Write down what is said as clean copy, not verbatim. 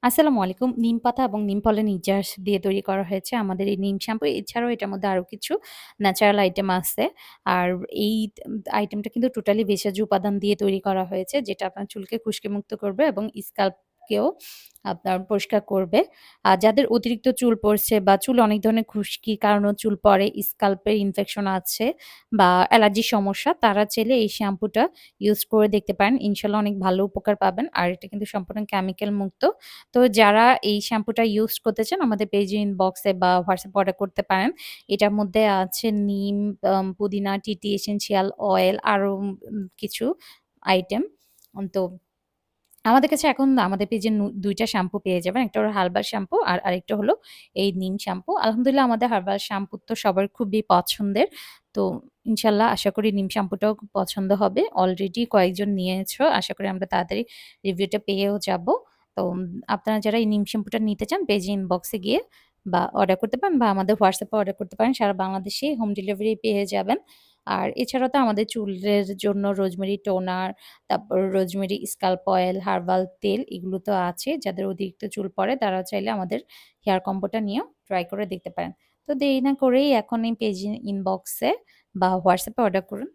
আসসালামু আলাইকুম। নিম পাতা এবং নিম ফলের নির্যাস দিয়ে তৈরি করা হয়েছে আমাদের এই নিম শ্যাম্পু। এছাড়াও এটার মধ্যে আরো কিছু ন্যাচারাল আইটেম আছে। আর এই আইটেমটা কিন্তু টোটালি ভেষজ উপাদান দিয়ে তৈরি করা হয়েছে, যেটা আপনার চুলকে খুশকিমুক্ত করবে এবং স্ক্যাল্পকেও আপনার পরিষ্কার করবে। আর যাদের অতিরিক্ত চুল পড়ছে বা চুল অনেক ধরনের খুশকির কারণেও চুল পড়ে, স্ক্যাল্পে ইনফেকশন আছে বা অ্যালার্জির সমস্যা, তারা চাইলে এই শ্যাম্পুটা ইউজ করে দেখতে পারেন। ইনশাআল্লাহ অনেক ভালো উপকার পাবেন। আর এটা কিন্তু সম্পূর্ণ কেমিক্যাল মুক্ত। তো যারা এই শ্যাম্পুটা ইউজ করতে চান আমাদের পেজে ইনবক্সে বা হোয়াটসঅ্যাপে অর্ডার করতে পারেন। এটার মধ্যে আছে নিম, পুদিনা, টিটি এসেনশিয়াল অয়েল আরো কিছু আইটেম। তো আমাদের কাছে এখন আমাদের পেজে ২ টা শ্যাম্পু পেয়ে যাবেন। একটা হলো হার্বাল শ্যাম্পু আর আরেকটা হলো এই নিম শ্যাম্পু। আলহামদুলিল্লাহ আমাদের হার্বাল শ্যাম্পু তো সবার খুবই পছন্দের। তো ইনশাআল্লাহ আশা করি নিম শ্যাম্পুটাও খুব পছন্দ হবে। অলরেডি কয়েকজন নিয়েছো। আশা করি আমরা তাড়াতাড়ি রিভিউটা পেয়েও যাবো। তো আপনারা যারা এই নিম শ্যাম্পুটা নিতে চান পেজে ইনবক্সে গিয়ে বা অর্ডার করতে পারেন বা আমাদের হোয়াটসঅ্যাপে অর্ডার করতে পারেন। সারা বাংলাদেশেই হোম ডেলিভারি পেয়ে যাবেন। আর এছাড়াও তো আমাদের চুলের জন্য রোজমেরি টোনার, তারপর রোজমেরি স্কাল্প অয়েল, হার্বাল তেল এগুলো তো আছে। যাদের অতিরিক্ত চুল পড়ে তারা চাইলে আমাদের হেয়ার কম্বোটা নিয়েও ট্রাই করে দেখতে পারেন। তো দেরি না করেই এখনই পেজ ইনবক্সে বা হোয়াটসঅ্যাপে অর্ডার করুন।